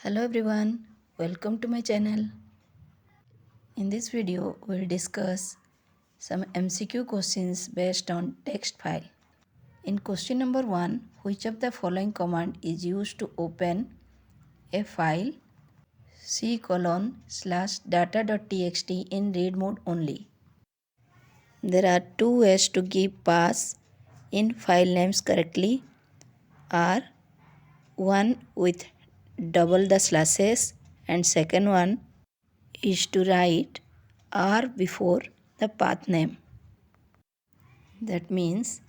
Hello everyone, welcome to my channel. In this video, we'll discuss some MCQ questions based on text file. In question number 1, which of the following command is used to open a file c:/data.txt in read mode only? There are two ways to give pass in file names correctly are one with double the slashes and second one is to write R before the path name. That means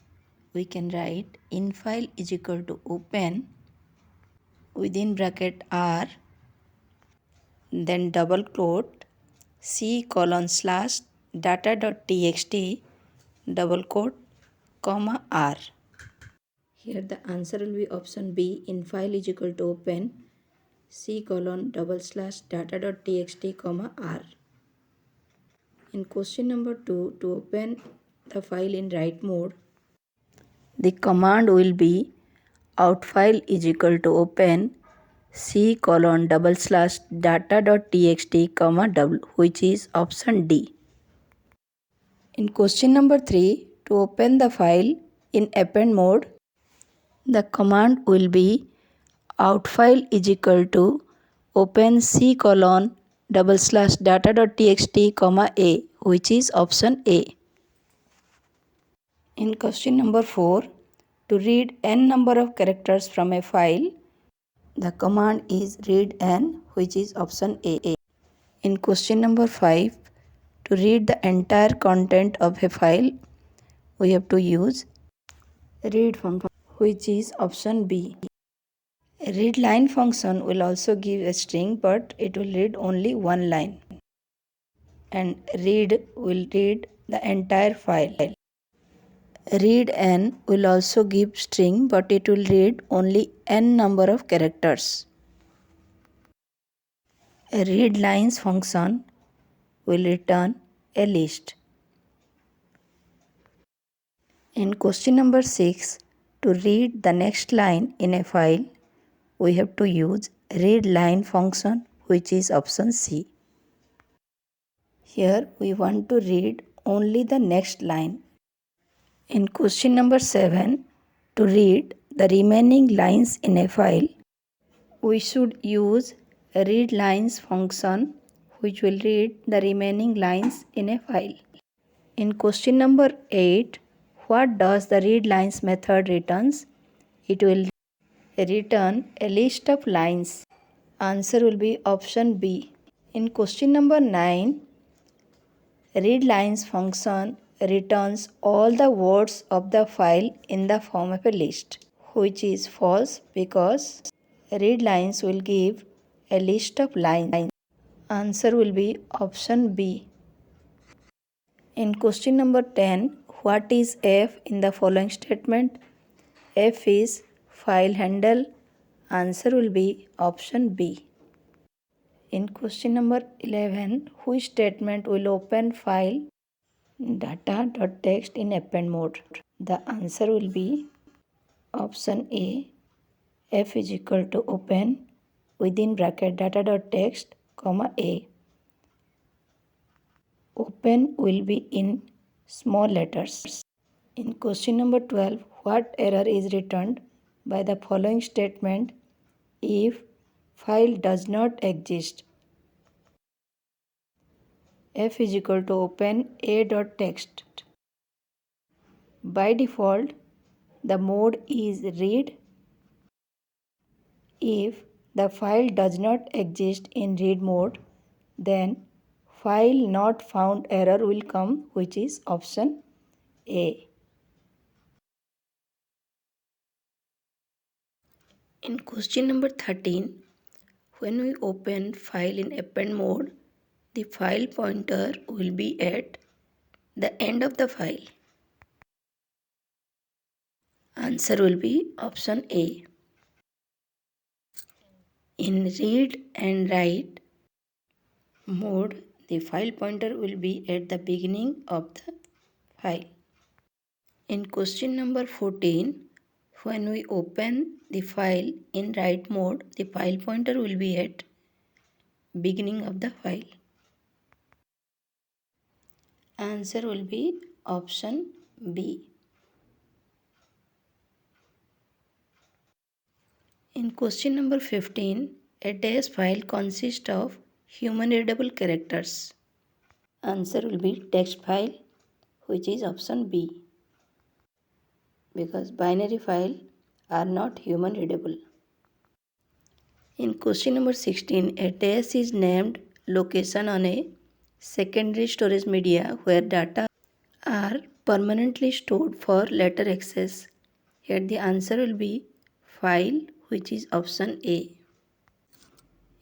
we can write infile is equal to open within bracket R, then double quote c:/data.txt double quote comma R. Here the answer will be option B, infile is equal to open c:/data.txt comma R. In question number 2, to open the file in write mode, the command will be outfile is equal to open c:/data.txt comma double, which is option D. In question number 3, to open the file in append mode, the command will be outfile is equal to open c:/data.txt comma A, which is option A. In question number 4, to read n number of characters from a file, the command is read n, which is option A. In question number 5, to read the entire content of a file, we have to use read function, which is option B. A read line function will also give a string, but it will read only one line. And read will read the entire file. Read n will also give string, but it will read only n number of characters. A read lines function will return a list. In question number 6, to read the next line in a file, we have to use read line function, which is option C. Here we want to read only the next line. In question number 7, to read the remaining lines in a file, we should use read lines function, which will read the remaining lines in a file. In question number 8, what does the read lines method returns? It will return a list of lines. Answer will be option B. In question number 9, read lines function returns all the words of the file in the form of a list, which is false because read lines will give a list of lines. Answer will be option B. In question number 10, what is F in the following statement? F is file handle. Answer will be option B. In question number 11, which statement will open file data.txt in append mode? The answer will be option A. F is equal to open within bracket data.txt comma A. Open will be in small letters. In question number 12, what error is returned by the following statement if file does not exist? F is equal to open a.txt. By default, the mode is read. If the file does not exist in read mode, then file not found error will come, which is option A. In question number 13, when we open file in append mode, the file pointer will be at the end of the file. Answer will be option A. In read and write mode, the file pointer will be at the beginning of the file. In question number 14, When we open the file in write mode, the file pointer will be at beginning of the file. Answer will be option B. In question number 15, a dash file consists of human readable characters. Answer will be text file, which is option B, because binary file are not human readable. In question number 16, a dash is named location on a secondary storage media where data are permanently stored for later access. Here the answer will be file, which is option A.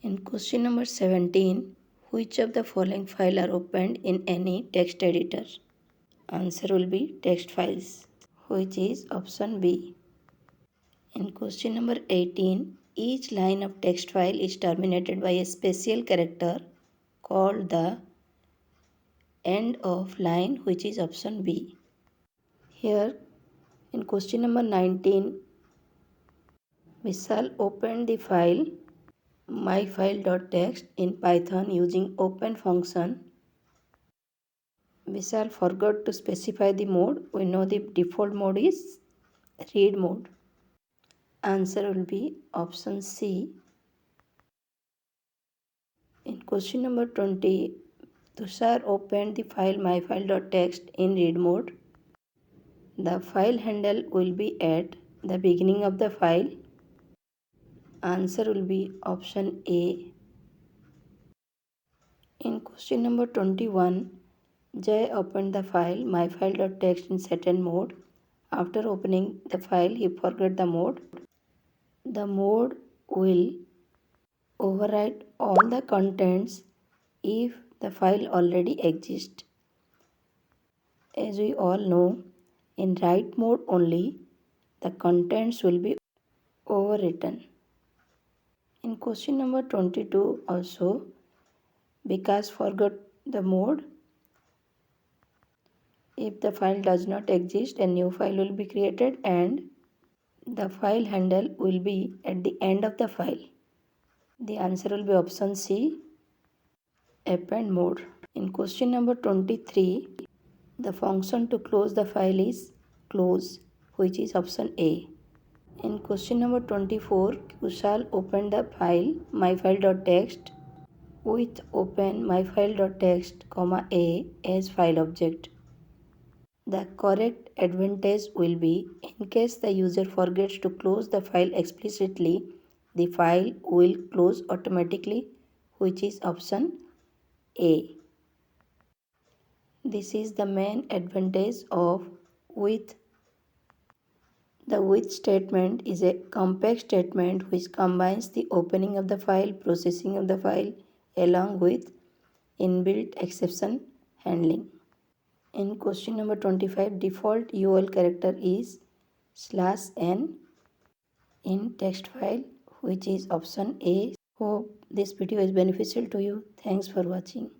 In question number 17, which of the following files are opened in any text editor? Answer will be text files, which is option B. In question number 18, each line of text file is terminated by a special character called the end of line, which is option B. Here in question number 19, Vishal opened the file myfile.txt in Python using open function. Vishal forgot to specify the mode. We know the default mode is read mode. Answer will be option C. In question number 20, Tushar opened the file myfile.txt in read mode. The file handle will be at the beginning of the file. Answer will be option A. In question number 21, Jay opened the file myfile.txt in certain mode. After opening the file, he forgot the mode. The mode will overwrite all the contents if the file already exists. As we all know, in write mode only, the contents will be overwritten. In question number 22 also, Vikas forgot the mode. If the file does not exist, a new file will be created and the file handle will be at the end of the file. The answer will be option C, append mode. In question number 23, the function to close the file is close, which is option A. In question number 24, Kushal opened the file myfile.txt with open myfile.txt, A as file object. The correct advantage will be, in case the user forgets to close the file explicitly, the file will close automatically, which is option A. This is the main advantage of with. The with statement is a compact statement which combines the opening of the file, processing of the file, along with inbuilt exception handling. In question number 25, default UL character is /n in text file, which is option A. Hope this video is beneficial to you. Thanks for watching.